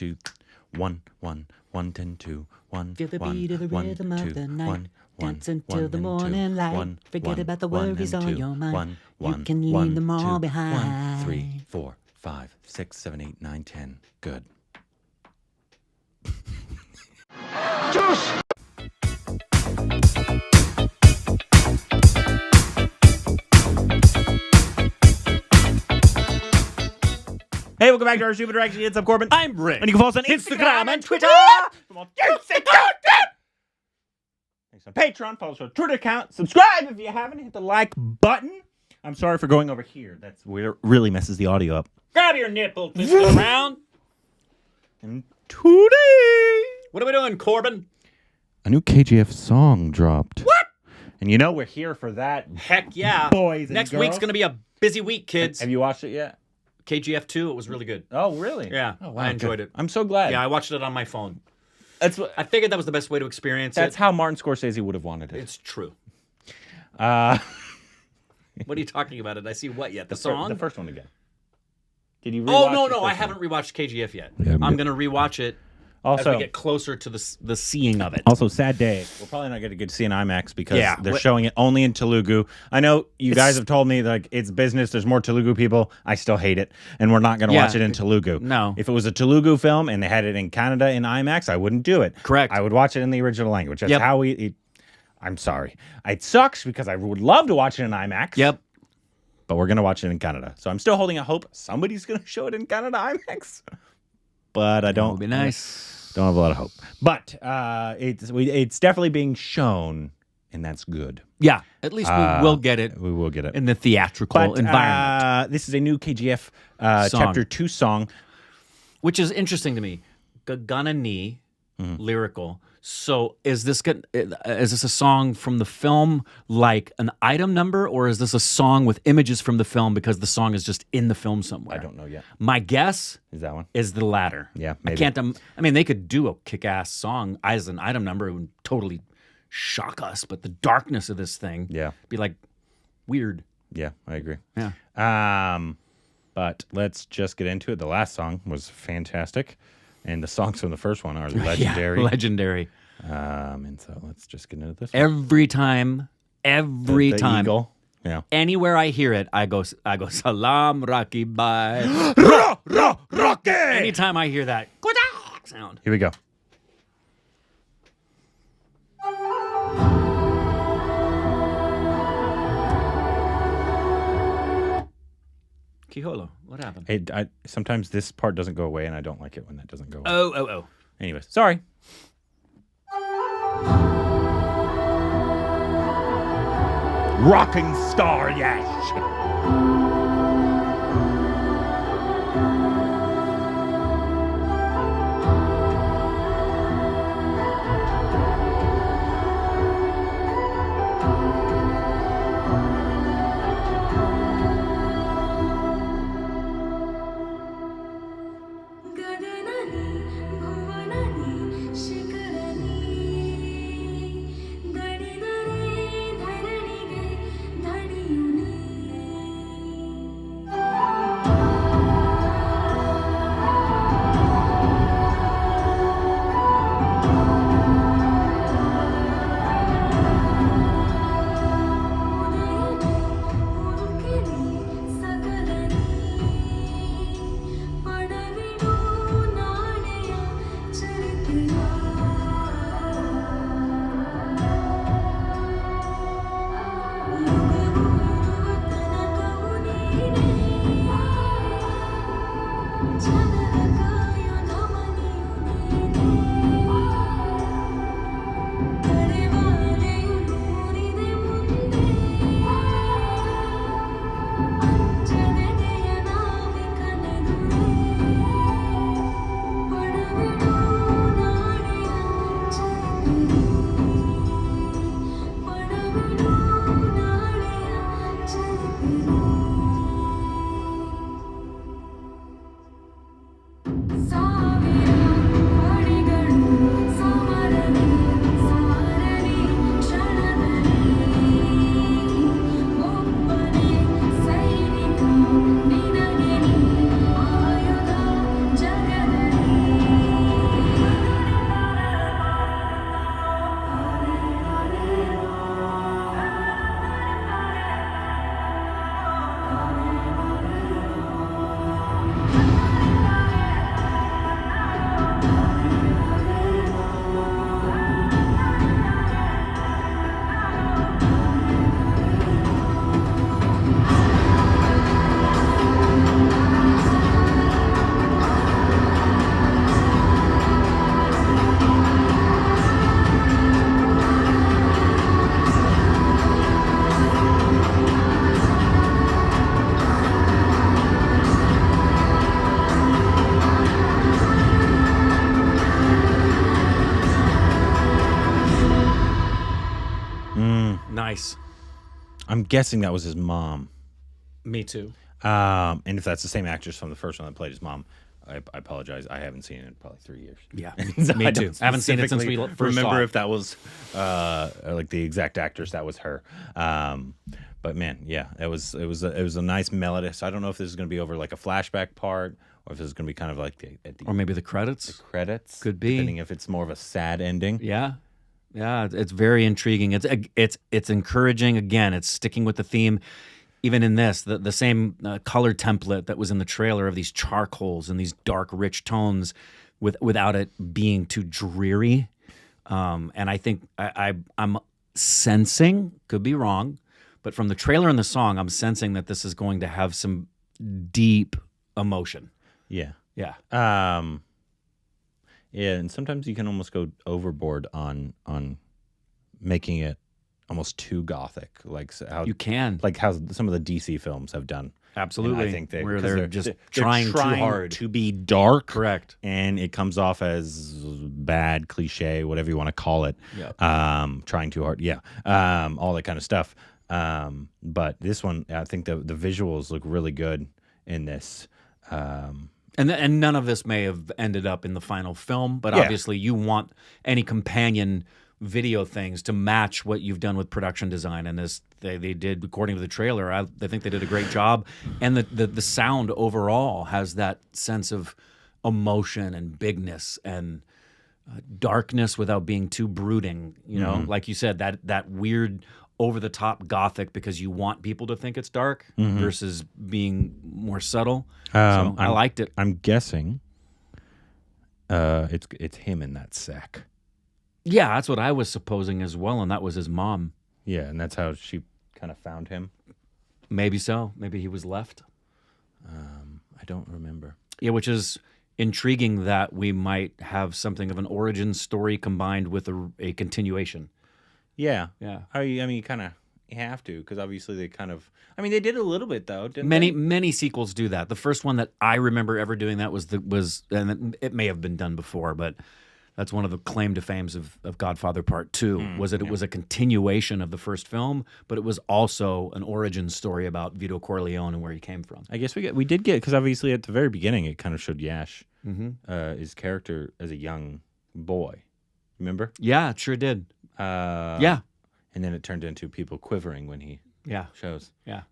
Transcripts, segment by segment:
2, 1, 1, 1, 10, 2, 1, Feel the 1, beat of the 1, rhythm 2, of the night. 1, 1, Dance until 1, the and morning 2, light. 1, Forget 1, about the 1, worries and on 2, your mind. 1, You 1, can leave 1, them all 2, behind. 1, 3, 4, 5, 6, 7, 8, 9, 10. Good. Just Hey, welcome back to our Stupid Direction. It's up, Corbin. I'm Rick. And you can follow us on Instagram and Twitter. Thanks on Patreon. Follow us on our Twitter account. Subscribe if you haven't. Hit the like button. I'm sorry for going over here. That's where it really messes the audio up. Grab your nipple, twist it around. And today, What are we doing, Corbin? a new KGF song dropped. What? And you know we're here for that. Heck yeah. Boys and Next girls. week's going to be a busy week, kids. Have you watched it yet? KGF 2, it was really good. Oh, really? Yeah, Oh, wow, I enjoyed good. it. I'm so glad. Yeah, I watched it on my phone. That's what. I figured that was the best way to experience That's it. how Martin Scorsese would have wanted it. It's true. Uh, What are you talking about? Did I see what yet? The song? the first one again. Did you? Oh, rewatch no, the no. I first one? haven't rewatched KGF yet. Yeah, I'm going to rewatch it as Also, we get closer to the seeing of it. also, sad day. We're probably not going to get to see an IMAX because Yeah, they're showing it only in Telugu. I know you guys have told me like it's business. There's more Telugu people. I still hate it, and we're not going to Yeah, watch it in Telugu. no. If it was a Telugu film and they had it in Canada in IMAX, I wouldn't do it. Correct. I would watch it in the original language. That's Yep. how we. I'm sorry. It sucks because I would love to watch it in IMAX. Yep. But we're going to watch it in Canada. So I'm still holding out hope somebody's going to show it in Canada IMAX. But I That don't. would be nice. Don't have a lot of hope. But it's definitely being shown, and that's good. Yeah, at least we will get it We will get it. in the theatrical environment. This is a new KGF Song. Chapter 2 song. Which is interesting to me. GAGANA NEE, lyrical. So is this a song from the film, like an item number, or is this a song with images from the film because the song is just in the film somewhere? I don't know yet. My guess Is that one? is the latter. Yeah, I maybe. can't. I mean, they could do a kick-ass song as an item number. It would totally shock us. But the darkness of this thing, Yeah. be like weird. Yeah, I agree. Yeah. But let's just get into it. The last song was fantastic. And the songs from the first one are legendary. Yeah, legendary. And so let's just get into this. Every time, The time, Eagle. Yeah. anywhere I hear it, I go salam Rocky bye. Rocky! Anytime I hear that sound, Here we go. Kiholo, what happened? Hey, sometimes this part doesn't go away, and I don't like it when that doesn't go away. Oh. Anyways, sorry. Rocking star, Yash. गगननी भुवननी शिखरनी गणिदरे धरणिगे धणियुनी Nice. I'm guessing that was his mom. Me too. And if that's the same actress from the first one that played his mom, I apologize. I haven't seen it in probably 3 years. Yeah, So me too. don't I haven't seen it since we specifically first saw remember it. if that was like the exact actress that was her. But man, yeah, it was a nice melody. So I don't know if this is going to be over like a flashback part, or if this is going to be kind of like at the Or maybe the credits. credits. Could be. Depending if it's more of a sad ending. Yeah. Yeah, it's very intriguing. It's encouraging. Again, it's sticking with the theme. Even in this, the same color template that was in the trailer of these charcoals and these dark, rich tones, without it being too dreary. And I think I'm sensing, could be wrong, but from the trailer and the song, I'm sensing that this is going to have some deep emotion. Yeah. Yeah. Yeah, and sometimes you can almost go overboard on making it almost too gothic, like how You can. like how some of the DC films have done. Absolutely. And I think Where 'cause they're just trying too hard. to be dark, Correct. and it comes off as bad, cliche, whatever you want to call it. Yeah. Trying too hard, yeah. All that kind of stuff. But this one, I think the visuals look really good in this. And none of this may have ended up in the final film, but Yeah. obviously you want any companion video things to match what you've done with production design, and this they did according to the trailer. I think they did a great job, and the sound overall has that sense of emotion and bigness and darkness without being too brooding. You know, like you said, that weird over the top gothic because you want people to think it's dark versus being more subtle. So I liked it. I'm guessing it's him in that sack. Yeah, that's what I was supposing as well, and that was his mom. Yeah, and that's how she kind of found him. Maybe so. Maybe he was left. I don't remember. Yeah, which is intriguing that we might have something of an origin story combined with a continuation. Yeah. Yeah. I mean, you kind of have to, because obviously they kind of. I mean, they did a little bit though, didn't Many sequels do that. The first one that I remember ever doing that was and it may have been done before, but that's one of the claim to fames of Godfather Part 2 was that it was a continuation of the first film, but it was also an origin story about Vito Corleone and where he came from. I guess we did get, because obviously at the very beginning it kind of showed Yash, his character as a young boy. Remember? Yeah, it sure did. Yeah. And then it turned into people quivering when he Yeah. shows. Yeah.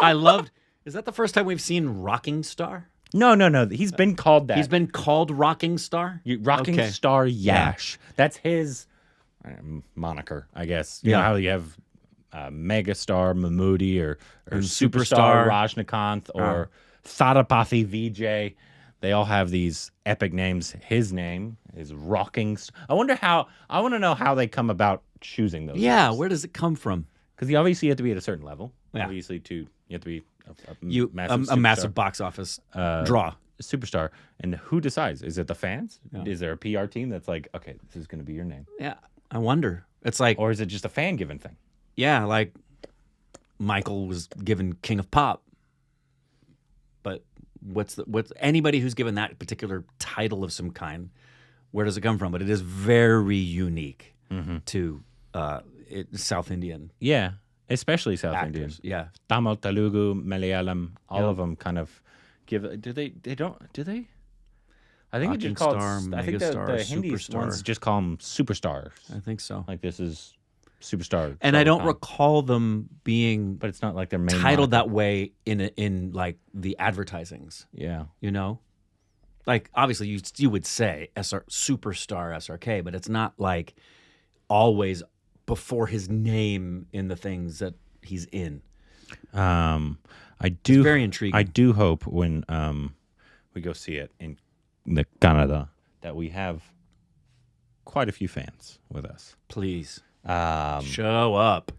I loved. Is that the first time we've seen Rocking Star? No. He's been called that. He's been called Rocking Star? Rocking Okay. Star Yash. That's his moniker, I guess. You know how you have Megastar Mahmoodi or Superstar Superstar. Rajnikant or Sadapathy VJ. They all have these epic names. His name is Rocking. I want to know how they come about choosing those. Yeah, names. where does it come from? Because you obviously have to be at a certain level. Yeah. Obviously, you have to be A massive box office draw. superstar. And who decides? Is it the fans? Is there a PR team that's like, okay, this is going to be your name? Yeah, I wonder. It's like, Or is it just a fan given thing? yeah, like Michael was given King of Pop. But what's anybody who's given that particular title of some kind, where does it come from? But it is very unique to South Indian Yeah, especially South actors. Indian. Yeah. Tamil, Telugu, Malayalam, all of them kind of give. Do they? They don't. Do they? I think it just called. Rocking I think Star, the Hindi Superstar. ones just call them superstars. I think so. Like this is superstar. And I don't Shah Rukh Khan. recall them being But it's not like their main titled moniker. that way in like the advertisings, Yeah. you know? Like obviously you would say Superstar SRK, but it's not like always before his name in the things that he's in. I do. very intriguing. I do hope when we go see it in the Kannada that we have quite a few fans with us. Please show up.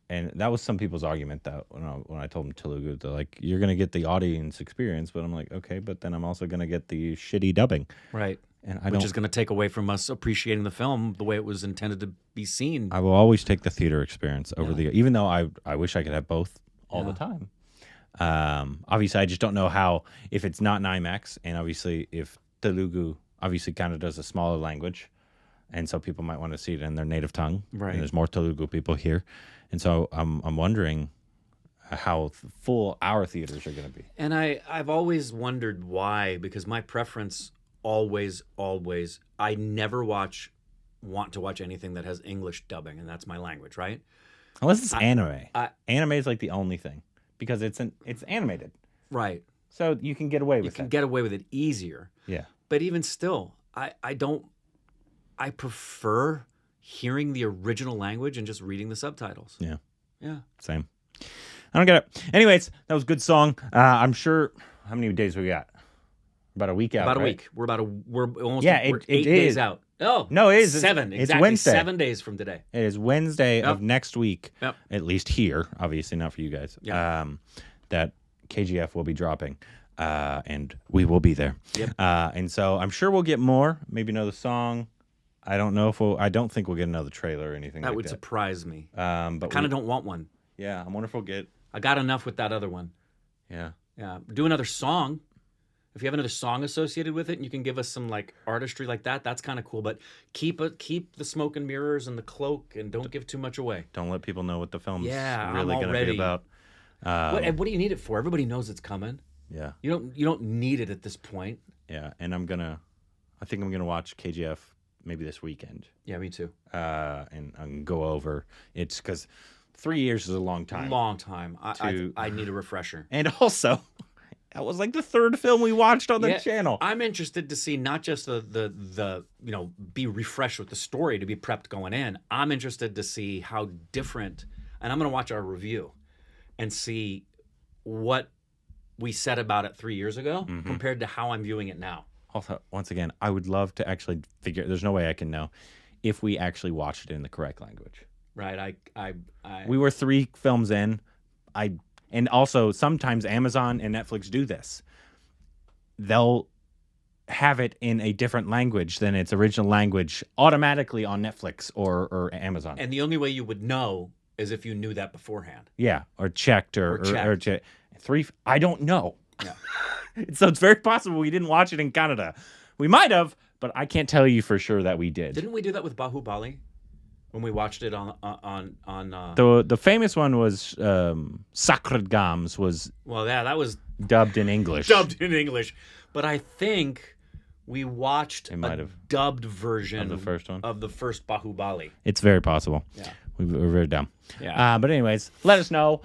And that was some people's argument that when I told them Telugu, they're like, you're going to get the audience experience. But I'm like, okay, but then I'm also going to get the shitty dubbing. Right. And Which is going to take away from us appreciating the film the way it was intended to be seen. I will always take the theater experience over even though I wish I could have both all the time. Obviously, I just don't know how, if it's not an IMAX, and obviously if Telugu, obviously Kannada is a smaller language, and so people might want to see it in their native tongue. Right. And there's more Telugu people here, and so I'm wondering how full our theaters are going to be. And I've always wondered why, because my preference always, I never want to watch anything that has English dubbing, and that's my language, right? Unless it's anime. I- Anime is like the only thing because it's animated, Right. so you can get away You with can it. get away with it easier. Yeah. But even still, I prefer hearing the original language and just reading the subtitles. Yeah. Yeah. Same. I don't get it. Anyways, that was a good song. I'm sure. How many days we got? About a week out. About a right? week. We're almost Yeah, we're it 8 is. days out. Oh, No, it is. It's- 7. it's Exactly Wednesday. 7 days from today. It is Wednesday of next week. Yep. At least here, obviously not for you guys. Yeah. That KGF will be dropping, and we will be there. Yep. And so I'm sure we'll get more. Maybe another song. I don't know if I don't think we'll get another trailer or anything That like would that. surprise me. But Kind of don't want one. Yeah, I wonder if we'll get. I got enough with that other one. Yeah. Yeah. Do another song. If you have another song associated with it and you can give us some like artistry like that, that's kind of cool. But keep the smoke and mirrors and the cloak and don't give too much away. Don't let people know what the film's Yeah, I'm really going to be already- about. What do you need it for? Everybody knows it's coming. Yeah. You don't need it at this point. Yeah. And I think I'm gonna watch KGF maybe this weekend. Yeah, me too. And I'm gonna go over it because 3 years is a long time. Long time. To- I need a refresher. And also, that was like the third film we watched on the Yeah, channel. I'm interested to see not just the be refreshed with the story to be prepped going in. I'm interested to see how different, and I'm going to watch our review and see what we said about it 3 years ago compared to how I'm viewing it now. Also, once again, I would love to actually figure. There's no way I can know if we actually watched it in the correct language. Right? We were 3 films in. And also sometimes Amazon and Netflix do this. They'll have it in a different language than its original language automatically on Netflix or Amazon. And the only way you would know is if you knew that beforehand. Yeah, or checked or checked. 3. I don't know. Yeah. So it's very possible we didn't watch it in Canada. We might have, but I can't tell you for sure that we did. Didn't we do that with Bahubali when we watched it on The famous one was Sacred Gams was well, yeah, that was dubbed in English. dubbed in English, but I think we watched might a have. dubbed version Of the first one? of the first Bahubali. It's very possible. Yeah. We're very dumb. Yeah. But anyways, let us know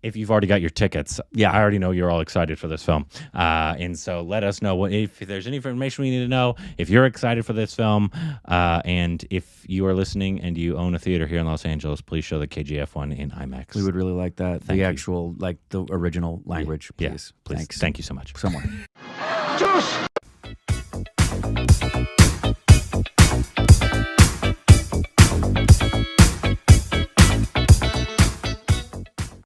if you've already got your tickets. Yeah. I already know you're all excited for this film. And so let us know if there's any information we need to know, if you're excited for this film. And if you are listening and you own a theater here in Los Angeles, please show the KGF one in IMAX. We would really like that. Thank the you. actual, like the original language, Yeah, please. please. Thanks. Thank you so much. Somewhere. Juice!